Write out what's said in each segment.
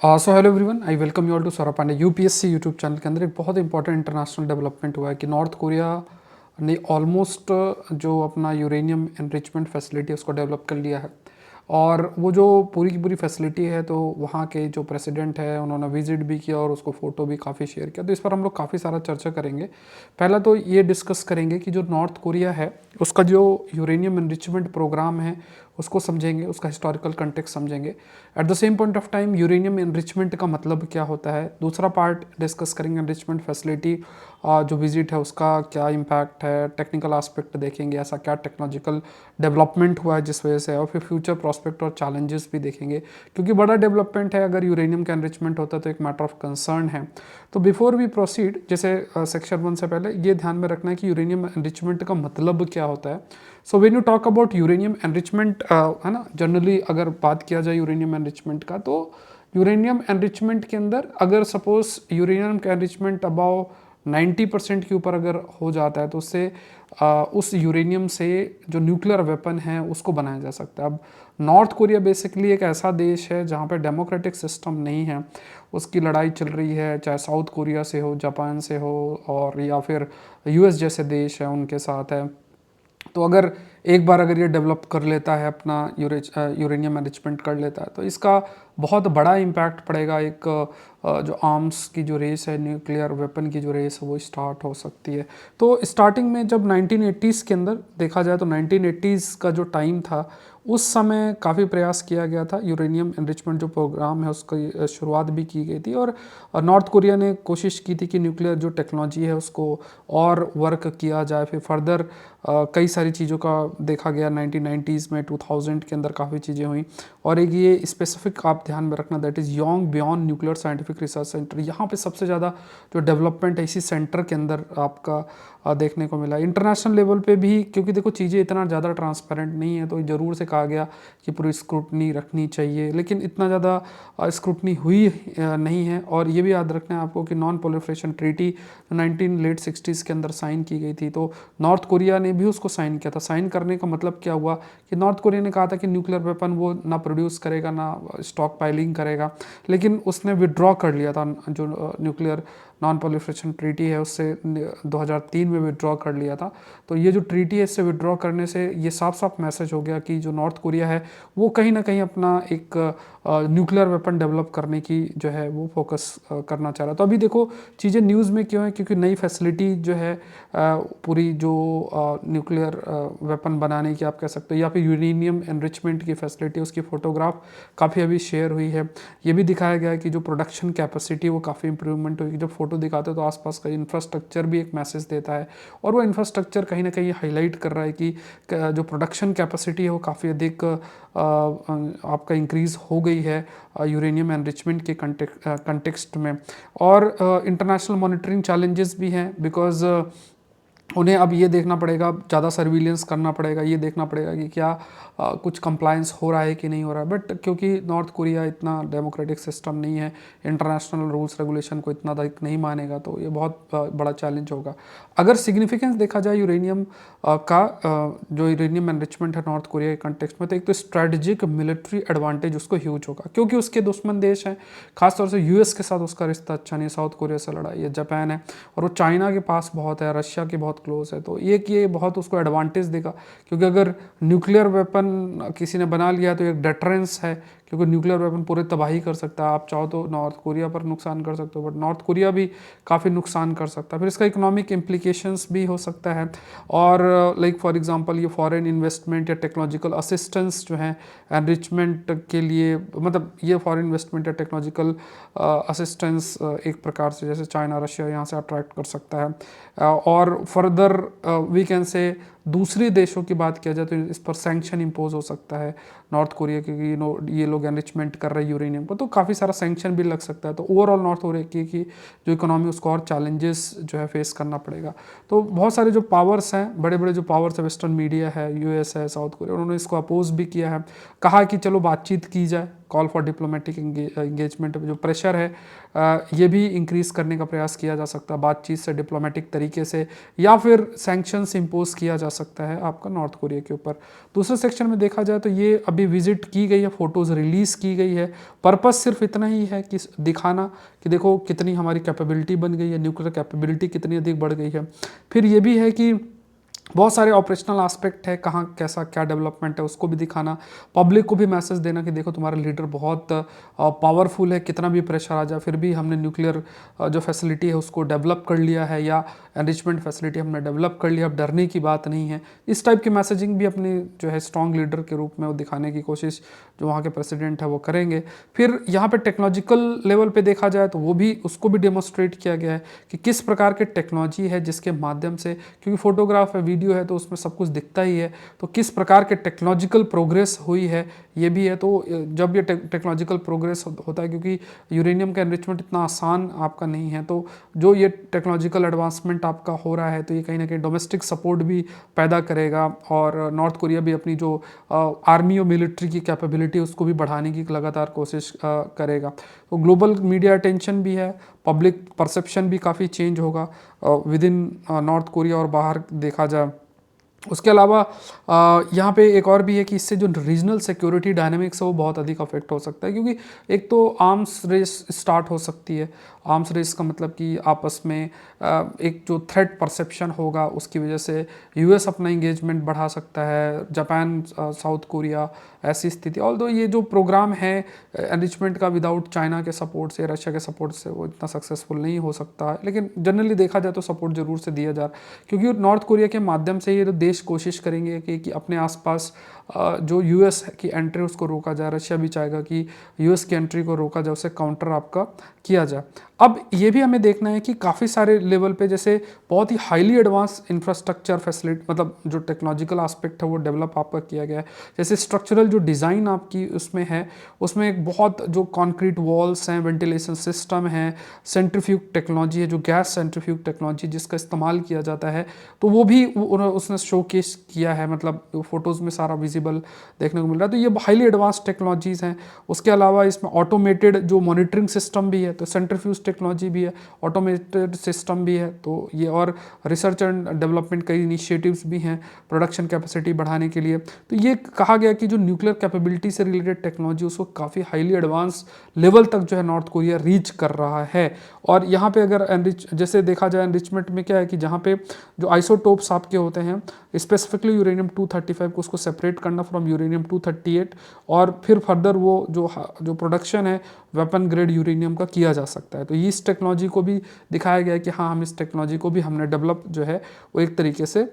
So hello everyone, I welcome you all to Saurabh Pandey UPSC YouTube channel के अंदर। एक बहुत इंपॉर्टेंट इंटरनेशनल डेवलपमेंट हुआ है कि नॉर्थ कोरिया ने ऑलमोस्ट जो अपना यूरेनियम एनरिचमेंट फैसिलिटी उसको डेवलप कर लिया है। और वो जो पूरी की पूरी फैसिलिटी है, तो वहाँ के जो प्रेसिडेंट है उन्होंने विजिट भी किया और उसको फ़ोटो भी काफ़ी शेयर किया। तो इस पर हम लोग काफ़ी सारा चर्चा करेंगे। पहला तो ये डिस्कस करेंगे कि जो नॉर्थ कोरिया है उसका जो यूरेनियम एनरिचमेंट प्रोग्राम है उसको समझेंगे, उसका हिस्टोरिकल कंटेक्स्ट समझेंगे। At the same point of time uranium enrichment का मतलब क्या होता है। दूसरा पार्ट डिस्कस करेंगे एनरिचमेंट फैसिलिटी जो विजिट है उसका क्या इम्पैक्ट है, टेक्निकल एस्पेक्ट देखेंगे, ऐसा क्या टेक्नोलॉजिकल डेवलपमेंट हुआ है जिस वजह से, और फिर फ्यूचर प्रॉस्पेक्ट और चैलेंजेस भी देखेंगे क्योंकि बड़ा डेवलपमेंट है। अगर यूरेनियम का एनरिचमेंट होता है तो एक मैटर ऑफ कंसर्न है। तो बिफोर वी प्रोसीड, जैसे सेक्शन 1 से पहले ये ध्यान में रखना है कि यूरेनियम एनरिचमेंट का मतलब क्या होता है। So when you talk about uranium enrichment, है ना, जनरली अगर बात किया जाए यूरेनियम एनरिचमेंट का, तो यूरेनियम एनरिचमेंट के अंदर अगर सपोज यूरेनियम का एनरिचमेंट अबाउ 90% के ऊपर अगर हो जाता है तो उससे उस यूरेनियम से जो न्यूक्लियर वेपन है उसको बनाया जा सकता है। अब नॉर्थ कोरिया बेसिकली एक ऐसा देश है जहाँ पे डेमोक्रेटिक सिस्टम नहीं है, उसकी लड़ाई चल रही है, चाहे साउथ कोरिया से हो, जापान से हो, और या फिर यूएस जैसे देश है उनके साथ है। तो अगर एक बार अगर ये डेवलप कर लेता है, अपना यूरेनियम एनरिचमेंट कर लेता है, तो इसका बहुत बड़ा इम्पैक्ट पड़ेगा। एक जो आर्म्स की जो रेस है, न्यूक्लियर वेपन की जो रेस है, वो स्टार्ट हो सकती है। तो स्टार्टिंग में जब 1980s के अंदर देखा जाए तो 1980s का जो टाइम था उस समय काफ़ी प्रयास किया गया था। यूरेनियम एनरिचमेंट जो प्रोग्राम है उसकी शुरुआत भी की गई थी, और नॉर्थ कोरिया ने कोशिश की थी कि न्यूक्लियर जो टेक्नोलॉजी है उसको और वर्क किया जाए। फिर फर्दर कई सारी चीज़ों का देखा गया 1990s में, 2000 के अंदर काफ़ी चीज़ें हुई। और एक ये स्पेसिफिक आप ध्यान में रखना, that is Yong beyond nuclear scientific research centre. यहाँ पे सबसे ज़्यादा जो डेवलपमेंट है इसी सेंटर के अंदर आपका देखने को मिला। इंटरनेशनल लेवल पे भी, क्योंकि देखो चीज़ें इतना ज़्यादा ट्रांसपेरेंट नहीं है, तो ज़रूर से कहा गया कि पूरी स्क्रूटनी रखनी चाहिए, लेकिन इतना ज़्यादा स्क्रूटनी हुई नहीं है। और ये भी याद रखना है आपको कि non proliferation treaty 19 late 60s के अंदर साइन की गई थी, तो नॉर्थ कोरिया ने भी उसको साइन किया था। साइन करने का मतलब क्या हुआ कि नॉर्थ कोरिया ने कहा था कि न्यूक्लियर वेपन वो ना प्रोड्यूस करेगा, ना स्टॉक पाइलिंग करेगा, लेकिन उसने विड्रॉ कर लिया था। जो न्यूक्लियर नॉन प्रोलिफरेशन ट्रीटी है उससे 2003 में विड्रॉ कर लिया था। तो ये जो ट्रीटी है इससे विड्रॉ करने से ये साफ साफ मैसेज हो गया कि जो नॉर्थ कोरिया है वो कहीं ना कहीं अपना एक न्यूक्लियर वेपन डेवलप करने की जो है वो फोकस करना चाह रहा है। तो अभी देखो चीज़ें न्यूज़ में क्यों है, क्योंकि नई फैसिलिटी जो है पूरी जो न्यूक्लियर वेपन बनाने की आप कह सकते हो, या फिर यूरेनियम एनरिचमेंट की फैसिलिटी, उसकी फ़ोटोग्राफ काफ़ी अभी शेयर हुई है। ये भी दिखाया गया है कि जो प्रोडक्शन कैपेसिटी वो काफ़ी इंप्रूवमेंट हुई। जब फोटो दिखाते हैं तो आसपास का इंफ्रास्ट्रक्चर भी एक मैसेज देता है, और वो इंफ्रास्ट्रक्चर कहीं ना कहीं हाईलाइट कर रहा है कि जो प्रोडक्शन कैपेसिटी है वो काफ़ी अधिक आपका इंक्रीज़ हो गई है यूरेनियम एनरिचमेंट के कंटेक्स्ट में। और इंटरनेशनल मॉनिटरिंग चैलेंजेस भी हैं, बिकॉज उन्हें अब ये देखना पड़ेगा, ज़्यादा सर्विलेंस करना पड़ेगा, ये देखना पड़ेगा कि क्या कुछ कंप्लायंस हो रहा है कि नहीं हो रहा है। बट क्योंकि नॉर्थ कोरिया इतना डेमोक्रेटिक सिस्टम नहीं है, इंटरनेशनल रूल्स रेगुलेशन को इतना अधिक नहीं मानेगा, तो ये बहुत बड़ा चैलेंज होगा। अगर सिग्निफिकेंस देखा जाए यूरेनियम जो यूरेनियम एनरिचमेंट है नॉर्थ कोरिया के कंटेक्स्ट में, तो एक तो स्ट्रेटजिक मिलिट्री एडवांटेज उसको ह्यूज होगा, क्योंकि उसके दुश्मन देश हैं, खासतौर से यूएस के साथ उसका रिश्ता अच्छा नहीं है, साउथ कोरिया से लड़ाई है, जापान है, और वो चाइना के पास बहुत है, रशिया के बहुत क्लोज है। तो ये बहुत उसको एडवांटेज देगा, क्योंकि अगर न्यूक्लियर वेपन किसी ने बना लिया तो एक डेटरेंस है, क्योंकि न्यूक्लियर वेपन पूरे तबाही कर सकता है। आप चाहो तो नॉर्थ कोरिया पर नुकसान कर सकते हो, बट नॉर्थ कोरिया भी काफ़ी नुकसान कर सकता है। फिर इसका इकोनॉमिक इम्प्लीकेशंस भी हो सकता है, और लाइक फॉर एग्जांपल ये फॉरेन इन्वेस्टमेंट या टेक्नोलॉजिकल असिस्टेंस जो है एनरिचमेंट के लिए, मतलब ये फॉरेन इन्वेस्टमेंट या टेक्नोलॉजिकल असिस्टेंस एक प्रकार से जैसे चाइना रशिया यहाँ से अट्रैक्ट कर सकता है। और फर्दर वी कैन से दूसरे देशों की बात किया जाए तो इस पर सैंक्शन इम्पोज हो सकता है नॉर्थ कोरिया के, ये लोग एनरिचमेंट कर रहे हैं यूरेनियम को, तो काफ़ी सारा सैंक्शन भी लग सकता है। तो ओवरऑल नॉर्थ कोरिया की जो इकोनॉमी उसको और चैलेंजेस जो है फेस करना पड़ेगा। तो बहुत सारे जो पावर्स हैं, बड़े बड़े जो पावर्स है, वेस्टर्न मीडिया है, यूएस है, साउथ कोरिया, उन्होंने इसको अपोज भी किया है, कहा कि चलो बातचीत की जाए, कॉल फॉर डिप्लोमेटिक इंगेजमेंट, जो प्रेशर है ये भी इंक्रीज़ करने का प्रयास किया जा सकता है बातचीत से, डिप्लोमेटिक तरीके से, या फिर सैंक्शंस इम्पोज किया जा सकता है आपका नॉर्थ कोरिया के ऊपर। दूसरे सेक्शन में देखा जाए तो ये अभी विजिट की गई है, फ़ोटोज़ रिलीज़ की गई है, पर्पस सिर्फ इतना ही है कि दिखाना कि देखो कितनी हमारी कैपेबिलिटी बन गई है, न्यूक्लियर कैपेबिलिटी कितनी अधिक बढ़ गई है। फिर ये भी है कि बहुत सारे ऑपरेशनल एस्पेक्ट है, कहाँ कैसा क्या डेवलपमेंट है उसको भी दिखाना, पब्लिक को भी मैसेज देना कि देखो तुम्हारा लीडर बहुत पावरफुल है, कितना भी प्रेशर आ जाए फिर भी हमने न्यूक्लियर जो फैसिलिटी है उसको डेवलप कर लिया है, या एनरिचमेंट फैसिलिटी हमने डेवलप कर लिया, अब डरने की बात नहीं है। इस टाइप की मैसेजिंग भी अपनी जो है स्ट्रॉन्ग लीडर के रूप में वो दिखाने की कोशिश जो वहाँ के प्रेसिडेंट है वो करेंगे। फिर यहाँ पे टेक्नोलॉजिकल लेवल पे देखा जाए तो वो भी उसको भी डेमोस्ट्रेट किया गया है कि किस प्रकार के टेक्नोलॉजी है जिसके माध्यम से, क्योंकि फोटोग्राफ है वीडियो है तो उसमें सब कुछ दिखता ही है, तो किस प्रकार के टेक्नोलॉजिकल प्रोग्रेस हुई है ये भी है। तो जब ये टेक्नोलॉजिकल प्रोग्रेस होता है, क्योंकि यूरेनियम का एनरिचमेंट इतना आसान आपका नहीं है, तो जो ये टेक्नोलॉजिकल एडवांसमेंट आपका हो रहा है तो ये कहीं ना कहीं डोमेस्टिक सपोर्ट भी पैदा करेगा, और नॉर्थ कोरिया भी अपनी जो आर्मी और मिलिट्री की कैपेबिलिटी उसको भी बढ़ाने की लगातार कोशिश करेगा। तो ग्लोबल मीडिया अटेंशन भी है, पब्लिक परसेप्शन भी काफ़ी चेंज होगा विद इन नॉर्थ कोरिया और बाहर देखा जाए। उसके अलावा यहाँ पे एक और भी है कि इससे जो रीजनल सिक्योरिटी डायनामिक्स है वो बहुत अधिक अफेक्ट हो सकता है, क्योंकि एक तो आर्म्स रेस स्टार्ट हो सकती है। आर्म्स रेस का मतलब कि आपस में एक जो थ्रेट परसेप्शन होगा उसकी वजह से यूएस अपना इंगेजमेंट बढ़ा सकता है, जापान साउथ कोरिया, ऐसी स्थिति। ऑल्दो ये जो प्रोग्राम है एनरिचमेंट का विदाउट चाइना के सपोर्ट से, रशिया के सपोर्ट से वो इतना सक्सेसफुल नहीं हो सकता है, लेकिन जनरली देखा जाए तो सपोर्ट जरूर से दिया जा रहा है, क्योंकि नॉर्थ कोरिया के माध्यम से ये देश कोशिश करेंगे कि अपने आसपास जो यूएस की एंट्री उसको रोका जाए, रशिया भी चाहेगा कि यूएस की एंट्री को रोका जाए, उसे काउंटर आपका किया जाए। अब ये भी हमें देखना है कि काफ़ी सारे लेवल पे जैसे बहुत ही हाईली एडवांस इंफ्रास्ट्रक्चर फैसिलिटी, मतलब जो टेक्नोलॉजिकल एस्पेक्ट है वो डेवलप आपका किया गया है। जैसे स्ट्रक्चरल जो डिज़ाइन आपकी उसमें है, उसमें एक बहुत जो कॉन्क्रीट वॉल्स हैं, वेंटिलेशन सिस्टम है, सेंट्रीफ्यूग टेक्नोलॉजी है, जो गैस सेंट्रीफ्यूग टेक्नोलॉजी जिसका इस्तेमाल किया जाता है, तो वो भी उसने शोकेस किया है, मतलब फोटोज़ में सारा विजिबल देखने को मिल रहा है। तो ये हाईली एडवांस टेक्नोलॉजीज़ हैं। उसके अलावा इसमें ऑटोमेटेड जो मॉनिटरिंग सिस्टम भी है, तो सेंट्रीफ्यूज टेक्नोलॉजी भी है, ऑटोमेटेड सिस्टम भी है, तो ये और रिसर्च एंड डेवलपमेंट कई इनिशिएटिव्स भी हैं प्रोडक्शन कैपेसिटी बढ़ाने के लिए। तो ये कहा गया कि जो न्यूक्लियर कैपेबिलिटी से रिलेटेड टेक्नोलॉजी उसको काफ़ी हाईली एडवांस लेवल तक जो है नॉर्थ कोरिया रीच कर रहा है। और यहाँ पे अगर जैसे देखा जाए एनरिचमेंट में क्या है कि जहाँ पे जो आइसोटोप्स आपके होते हैं, स्पेसिफिकली यूरेनियम 235 को उसको सेपरेट करना फ्रॉम यूरेनियम 238, और फिर फर्दर वो जो प्रोडक्शन है वेपन ग्रेड यूरेनियम का किया जा सकता है। तो इस टेक्नोलॉजी को भी दिखाया गया है कि हाँ, हम इस टेक्नोलॉजी को भी हमने डेवलप जो है वो एक तरीके से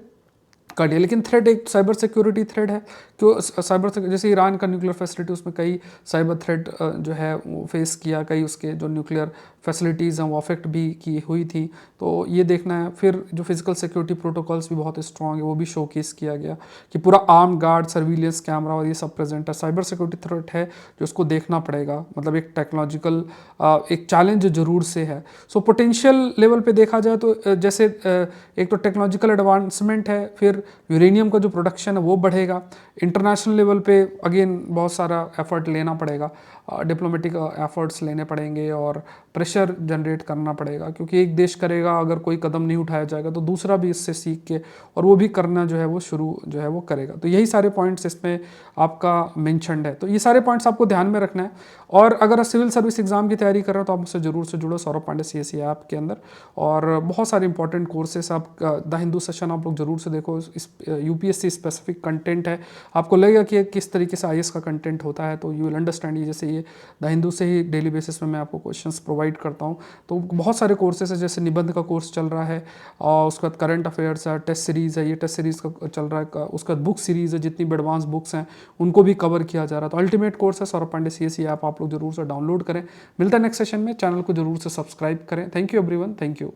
कर दिया। लेकिन थ्रेट एक साइबर सिक्योरिटी थ्रेट है, क्यों साइबर जैसे ईरान का न्यूक्लियर फैसिलिटी, उसमें कई साइबर थ्रेट जो है वो फेस किया, कई उसके जो न्यूक्लियर फैसिलिटीज़ हैं वो अफेक्ट भी की हुई थी, तो ये देखना है। फिर जो फिजिकल सिक्योरिटी प्रोटोकॉल्स भी बहुत स्ट्रॉन्ग है वो भी शोकेस किया गया कि पूरा आर्म गार्ड, सर्विलेंस कैमरा और ये सब प्रेजेंट है। साइबर सिक्योरिटी थ्रेट है जो उसको देखना पड़ेगा, मतलब एक टेक्नोलॉजिकल एक चैलेंज जरूर से है। सो पोटेंशियल लेवल पे देखा जाए तो जैसे एक तो टेक्नोलॉजिकल एडवांसमेंट है, फिर यूरेनियम का जो प्रोडक्शन है वो बढ़ेगा। इंटरनेशनल लेवल पे अगेन बहुत सारा एफर्ट लेना पड़ेगा, डिप्लोमेटिक एफर्ट्स लेने पड़ेंगे और प्रेशर जनरेट करना पड़ेगा, क्योंकि एक देश करेगा अगर कोई कदम नहीं उठाया जाएगा तो दूसरा भी इससे सीख के और वो भी करना जो है वो शुरू जो है वो करेगा। तो यही सारे पॉइंट्स इसमें आपका मेंशन्ड है, तो ये सारे पॉइंट्स आपको ध्यान में रखना है। और अगर सिविल सर्विस एग्जाम की तैयारी कर रहे हो तो आप मुझसे जरूर से जुड़ो सौरभ पांडे CSE ऐप के अंदर, और बहुत सारे इंपॉर्टेंट कोर्सेस आप द हिंदू सेशन आप लोग जरूर से देखो। इस UPSC स्पेसिफिक कंटेंट है, आपको लगेगा कि किस तरीके से IAS का कंटेंट होता है, तो यू विल अंडरस्टैंड। ये जैसे ये द हिंदू से ही डेली बेसिस में मैं आपको क्वेश्चंस प्रोवाइड करता हूँ, तो बहुत सारे कोर्सेस है, जैसे निबंध का कोर्स चल रहा है, और उसके बाद करंट अफेयर्स है, टेस्ट सीरीज़ है, ये टेस्ट सीरीज़ का चल रहा है, उसका बुक सीरीज़ है, जितनी भी एडवांस बुक्स हैं उनको भी कवर किया जा रहा है। तो अल्टीमेट कोर्स है सौरभ पांडे CSE ऐप, आप लोग जरूर से डाउनलोड करें। मिलता है नेक्स्ट सेशन में, चैनल को जरूर से सब्सक्राइब करें। Thank you everyone, thank you.